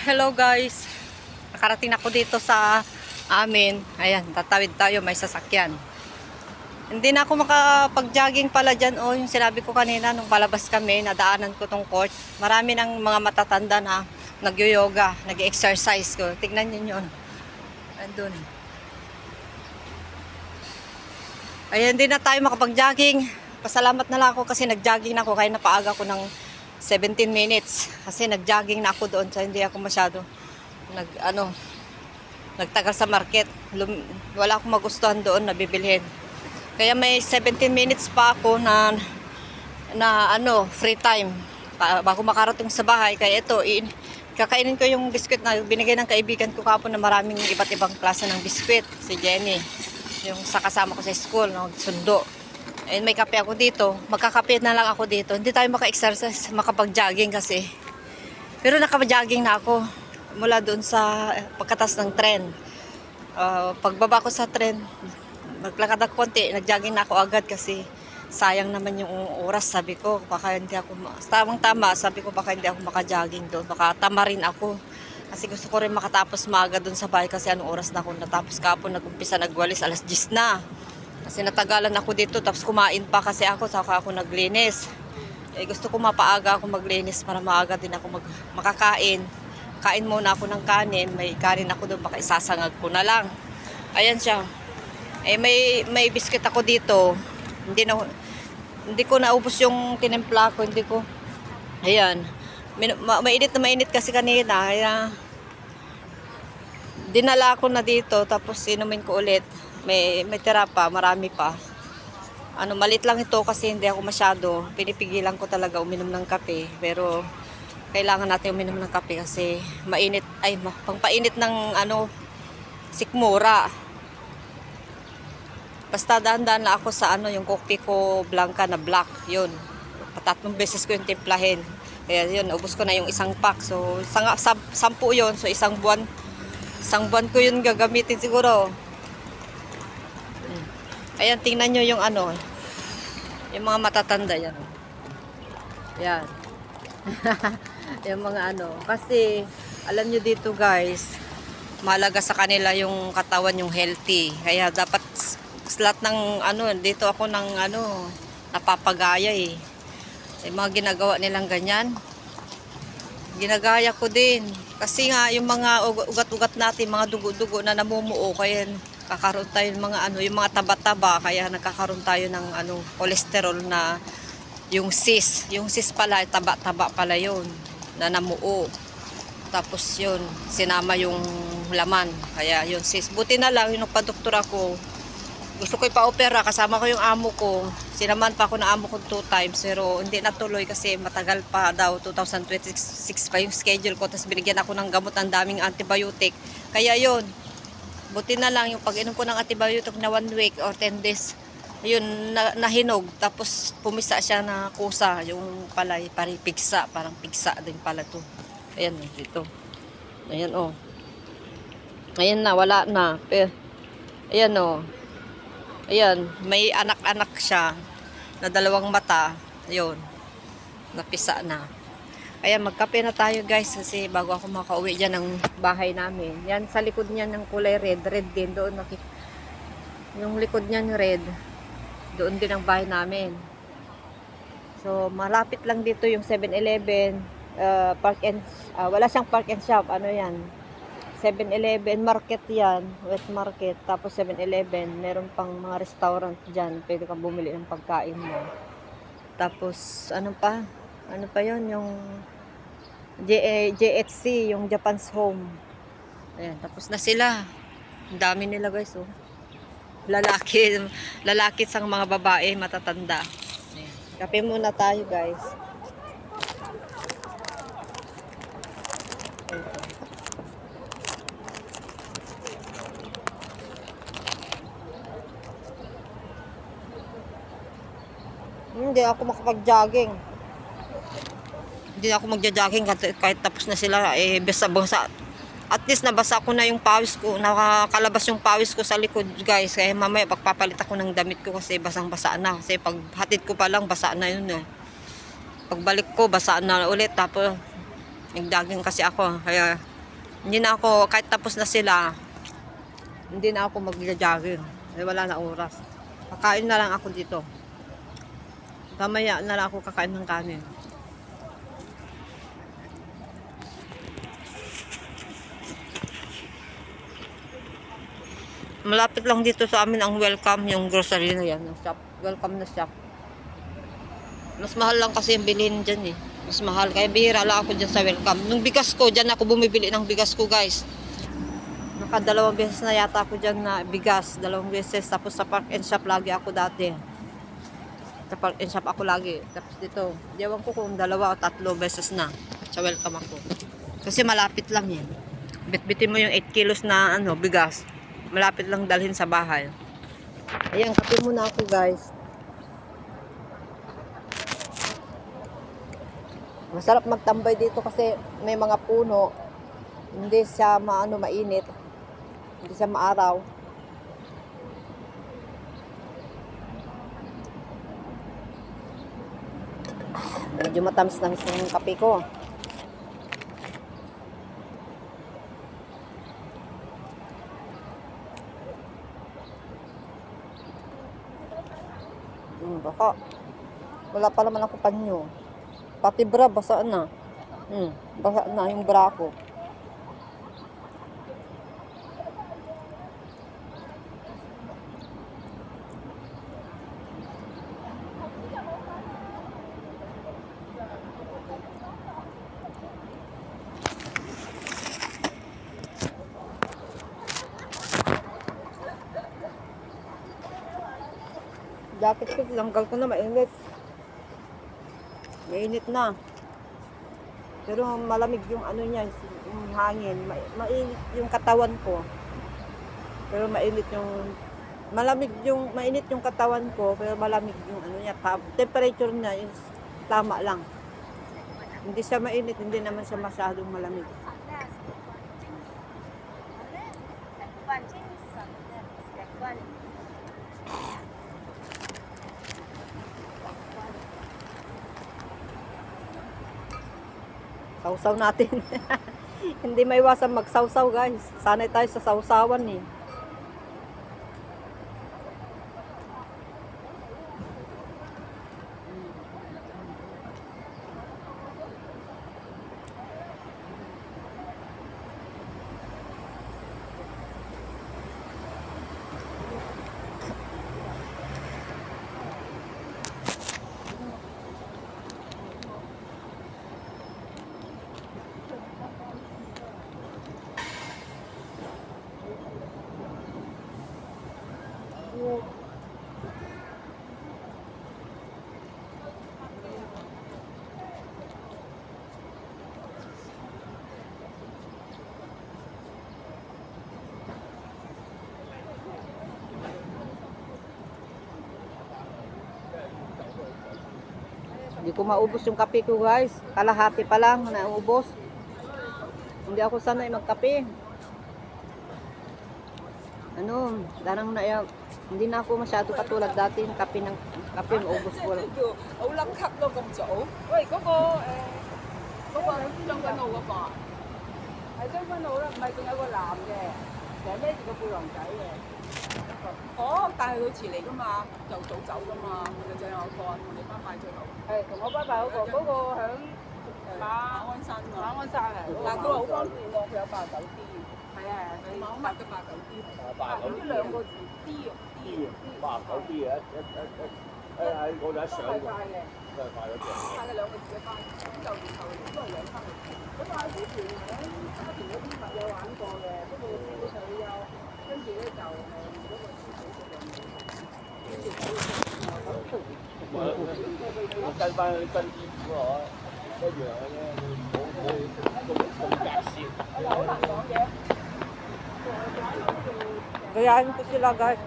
Hello guys. Nakarating ako dito sa amin. Ayan, tatawid tayo, may sasakyan. Hindi na ako makapag-jogging pala dyan. O, yung sinabi ko kanina, nung palabas kami, nadaanan ko tong court. Marami ng mga matatanda na nag-yoga, nag-exercise ko. Tignan nyo yun. Andun. Ayan, hindi na tayo makapag-jogging. Pasalamat na lang ako kasi nag-jogging na ako. Kaya napaaga ko ng 17 minutes. Kasi nag-jogging na ako doon. So hindi ako masyado nagtagal sa market. Wala akong magustuhan doon na bibilhin. Kaya may 17 minutes pa ako na free time bago makarating sa bahay. Kaya ito, kakainin ko yung biskwit na binigay ng kaibigan ko kapon na maraming iba't ibang klase ng biskwit. Si Jenny, yung sa kasama ko sa school, nagsundo. And may kape ako dito. Magkakape na lang ako dito. Hindi tayo maka-exercise, makapag-jogging kasi. Pero nakapag-jogging na ako mula doon sa pagkatas ng tren. Pagbaba ko sa tren, maglakad ako konti, nag-jogging na ako agad kasi sayang naman yung oras. Sabi ko, baka hindi ako, tamang-tama, sabi ko baka hindi ako maka-jogging doon. Baka tama rin ako. Kasi gusto ko rin makatapos maaga doon sa bahay kasi anong oras na ako natapos kapon, nag-umpisa nagwalis, alas 10 na. Kasi natagalan ako dito, tapos kumain pa kasi ako, saka ako naglinis. Gusto ko mapaaga ako maglinis para maaga din ako makakain. Kain muna ako ng kanin, may kanin ako doon, baka isasangag ko na lang. Ayan siya. May biscuit ako dito. Hindi ko naubos yung tinimpla ko, hindi ko. Ayan. Mainit na mainit kasi kanina. Kaya dinala ko na dito, tapos inumin ko ulit. May tira pa, marami pa. Malit lang ito kasi hindi ako masyado. Pinipigilan ko talaga uminom ng kape. Pero kailangan natin uminom ng kape kasi mainit, pangpainit ng sikmura. Basta dahan-dahan lang ako sa yung kopi ko blanca na black. Yun. 3 beses ko yung timplahin. Kaya yun, ubos ko na yung isang pack. So, 10 yun. So, isang buwan ko yun gagamitin siguro. Ayan, tingnan nyo yung yung mga matatanda yan. Yan. Yung mga kasi alam nyo dito guys, mahalaga sa kanila yung katawan, yung healthy. Kaya dapat lahat ng dito ako ng napapagaya yung mga ginagawa nilang ganyan. Ginagaya ko din. Kasi nga yung mga ugat-ugat natin, mga dugo-dugo na namumuo, kaya kakaroon tayo ng mga yung mga taba-taba, kaya nagkakaroon tayo ng cholesterol na yung cyst. Yung cyst pala, taba-taba pala yun na namuo. Tapos yun, sinama yung laman. Kaya yun cyst. Buti na lang, yung nagpa-doktor ako, gusto ko ipa-opera, kasama ko yung amo ko. Sinaman pa ako ng amo ko 2 times, pero hindi natuloy kasi matagal pa daw, 2026 pa yung schedule ko. Tapos binigyan ako ng gamot, ang daming antibiotic. Kaya yun, buti na lang yung pag-inom ko ng antibiotic na 1 week or 10 days, yun, nahinog. Tapos pumisa siya na kusa, yung palay, parang pigsa din pala to. Ayan, dito. Ayan, ayan na, wala na. Ayan, ayan, may anak-anak siya na 2 mata. Ayun, napisa na. Ayan, magkape na tayo guys kasi bago ako makauwi dyan ng bahay namin. Yan, sa likod niya ng kulay red din. Doon yung likod niya red. Doon din ang bahay namin. So, malapit lang dito yung 7-Eleven. Wala siyang park and shop. Yan? 7-Eleven, market yan, wet market, tapos 7-Eleven, meron pang mga restaurant dyan, pwede kang bumili ng pagkain mo. Tapos, ano pa yon, yung JHC, yung Japan's Home. Ayan, tapos na sila. Ang dami nila guys, lalaki sang mga babae, matatanda. Ayan. Kape muna tayo guys. Hindi ako makapag-jogging. Hindi ako magja-jogging kahit tapos na sila. Basa-basa. At least nabasa ko na yung pawis ko. Nakakalabas yung pawis ko sa likod guys. Kaya mamaya pagpapalit ako ng damit ko kasi basang-basa na. Kasi pag hatid ko pa lang, basa na yun. Pagbalik ko, basa na ulit. Tapos nag-jogging kasi ako. Kaya Hindi na ako, kahit tapos na sila, hindi na ako mag-jogging. Eh, wala na oras. Kakain na lang ako dito. Mamaya na lang ako kakain ng kanin. Malapit lang dito sa amin ang welcome, yung grocery na yan, yung shop. Welcome na shop. Mas mahal lang kasi yung bilhin dyan eh. Mas mahal. Kaya bihira lang ako dyan sa welcome. Nung bigas ko, dyan ako bumibili ng bigas ko guys. Nakadalawang beses na yata ako dyan na bigas. 2 beses. Tapos sa Park and Shop lagi ako dati. Sa Park and Shop ako lagi. Tapos dito, diyawan ko kung 2 o 3 beses na. Sa welcome ako. Kasi malapit lang yan. Bitbitin mo yung 8 kilos na bigas. Malapit lang dalhin sa bahay. Ayan, kape muna ako guys. Masarap magtambay dito kasi may mga puno. Hindi siya mainit. Hindi siya maaraw. Medyo matamis-tamis ng kape ko. Baka. Wala pa naman ako panyo. Pati bra, basa na. Basa na yung bra ko. Jacket ko, tinanggal ko na, mainit. Mainit na. Pero malamig yung niya, yung hangin. Mainit yung katawan ko. Pero mainit yung mainit yung katawan ko, pero malamig yung niya. Temperature niya is tama lang. Hindi siya mainit, hindi naman siya masyadong malamig. Sausaw natin. Hindi maiwasan magsawsaw guys. Sanay tayo sa sawsawan eh. Hindi ko maubos yung kape ko guys. Kalahati pa lang naubos. Hindi ako sanay magkape. Darang na yan. Hindi na ako masyado katulad dati yung kape maubos ko lang. 好撚級咯咁早。喂，將軍澳嗰個係將軍澳啦，唔係仲有個男嘅，成日孭住個背囊仔嘅。哦，但係佢遲嚟噶嘛，就早走噶嘛，佢就有個同你班拜最後。係同我班拜嗰個響馬鞍山啊。馬鞍山係。嗱，佢話好方便喎，佢有89D。係啊，佢買咗89D。呢兩個字 D 89D 嘅我哋一上都係快咗啲。快嘅兩個字嘅班，咁就然後都係兩班。咁啊，之前喺沙田嗰邊咪有玩過嘅，不過基本上有，跟住咧就嗰個師傅嗰樣我跟翻啲新師傅咯，一樣嘅啫，冇隔線。好難講嘢。 Gayahin ko sila guys.